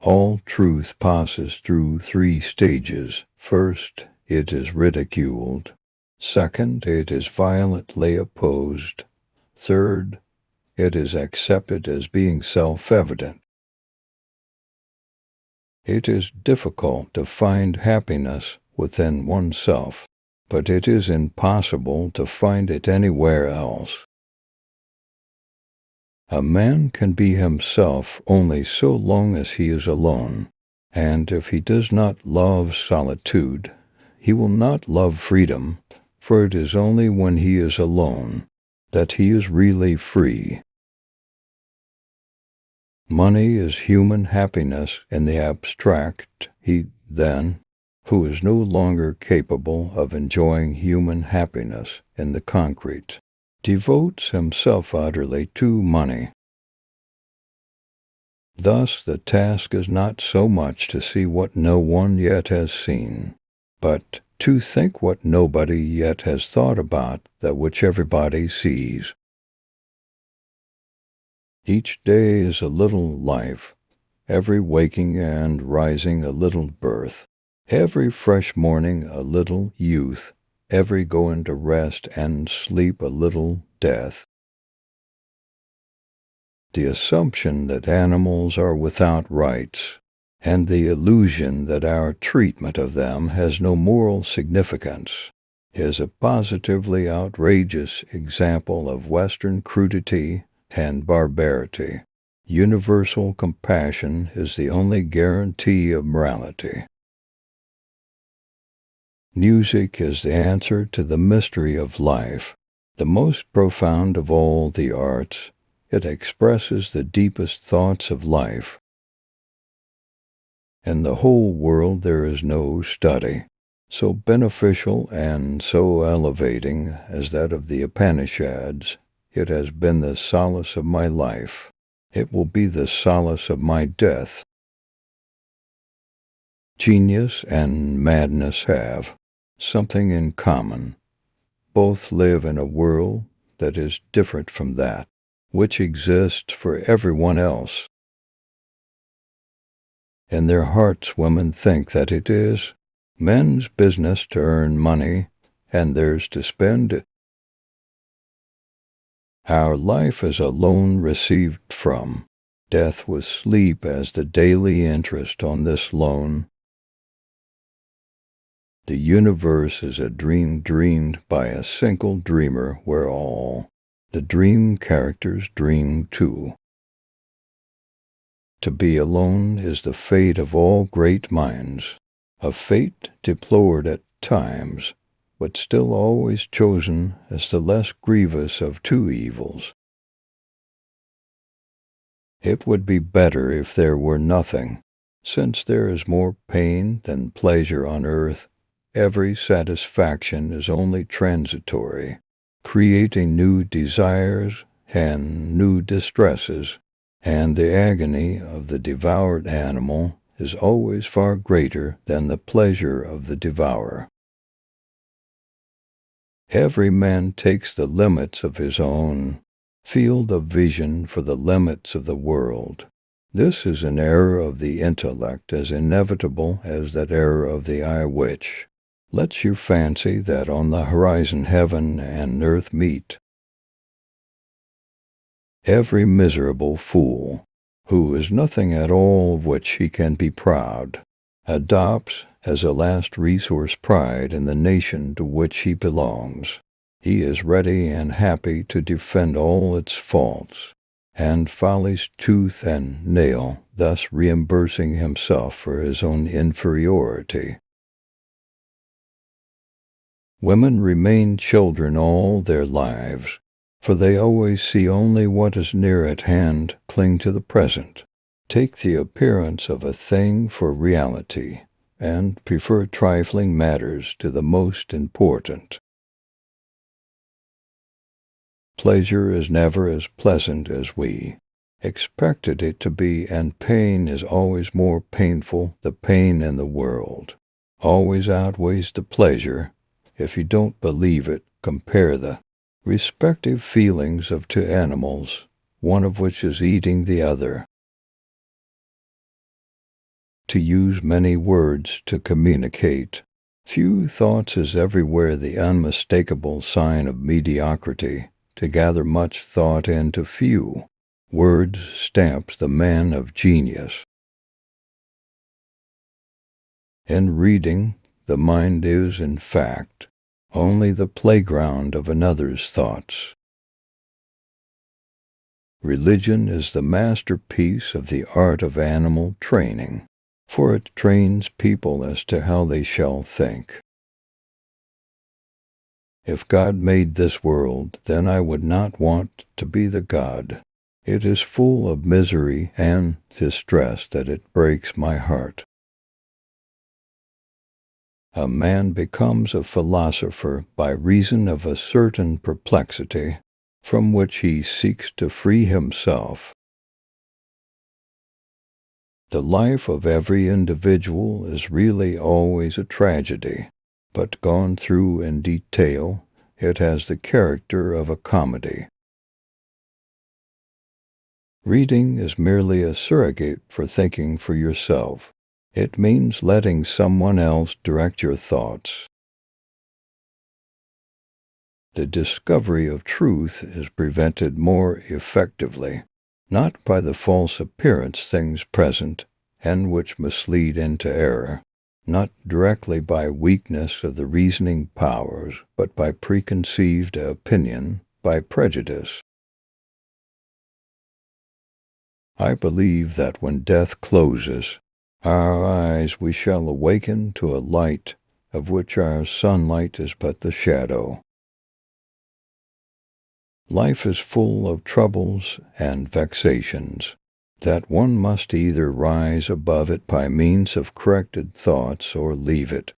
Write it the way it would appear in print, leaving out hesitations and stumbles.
All truth passes through three stages. First, it is ridiculed. Second, it is violently opposed. Third, it is accepted as being self-evident. It is difficult to find happiness within oneself, but it is impossible to find it anywhere else. A man can be himself only so long as he is alone, and if he does not love solitude, he will not love freedom, for it is only when he is alone that he is really free. Money is human happiness in the abstract. He, then, who is no longer capable of enjoying human happiness in the concrete, devotes himself utterly to money. Thus the task is not so much to see what no one yet has seen, but to think what nobody yet has thought about that which everybody sees. Each day is a little life, every waking and rising a little birth, every fresh morning a little youth, every going to rest and sleep a little death. The assumption that animals are without rights, and the illusion that our treatment of them has no moral significance, is a positively outrageous example of Western crudity and barbarity. Universal compassion is the only guarantee of morality. Music is the answer to the mystery of life, the most profound of all the arts. It expresses the deepest thoughts of life. In the whole world there is no study so beneficial and so elevating as that of the Upanishads. It has been the solace of my life. It will be the solace of my death. Genius and madness have something in common. Both live in a world that is different from that which exists for everyone else. In their hearts women think that it is men's business to earn money and theirs to spend it. Our life is a loan received from death with sleep as the daily interest on this loan. The universe is a dream dreamed by a single dreamer where all the dream characters dream too. To be alone is the fate of all great minds, a fate deplored at times, but still always chosen as the less grievous of two evils. It would be better if there were nothing, since there is more pain than pleasure on earth. Every satisfaction is only transitory, creating new desires and new distresses, and the agony of the devoured animal is always far greater than the pleasure of the devourer. Every man takes the limits of his own field of vision for the limits of the world. This is an error of the intellect as inevitable as that error of the eye which lets you fancy that on the horizon heaven and earth meet. Every miserable fool, who is nothing at all of which he can be proud, adopts as a last resource pride in the nation to which he belongs. He is ready and happy to defend all its faults and follies tooth and nail, thus reimbursing himself for his own inferiority. Women remain children all their lives, for they always see only what is near at hand, cling to the present, take the appearance of a thing for reality, and prefer trifling matters to the most important. Pleasure is never as pleasant as we expected it to be, and pain is always more painful. The pain in the world always outweighs the pleasure. If you don't believe it, compare the respective feelings of two animals, one of which is eating the other. to use many words to communicate. Few thoughts is everywhere the unmistakable sign of mediocrity. To gather much thought into few words stamps the man of genius. In reading, the mind is, in fact, only the playground of another's thoughts. Religion is the masterpiece of the art of animal training, for it trains people as to how they shall think. If God made this world, then I would not want to be the God. It is full of misery and distress that it breaks my heart. A man becomes a philosopher by reason of a certain perplexity, from which he seeks to free himself. The life of every individual is really always a tragedy, but gone through in detail, it has the character of a comedy. Reading is merely a surrogate for thinking for yourself. It means letting someone else direct your thoughts. The discovery of truth is prevented more effectively, not by the false appearance things present, and which mislead into error, not directly by weakness of the reasoning powers, but by preconceived opinion, by prejudice. I believe that when death closes our eyes, we shall awaken to a light of which our sunlight is but the shadow. Life is full of troubles and vexations, that one must either rise above it by means of corrected thoughts or leave it,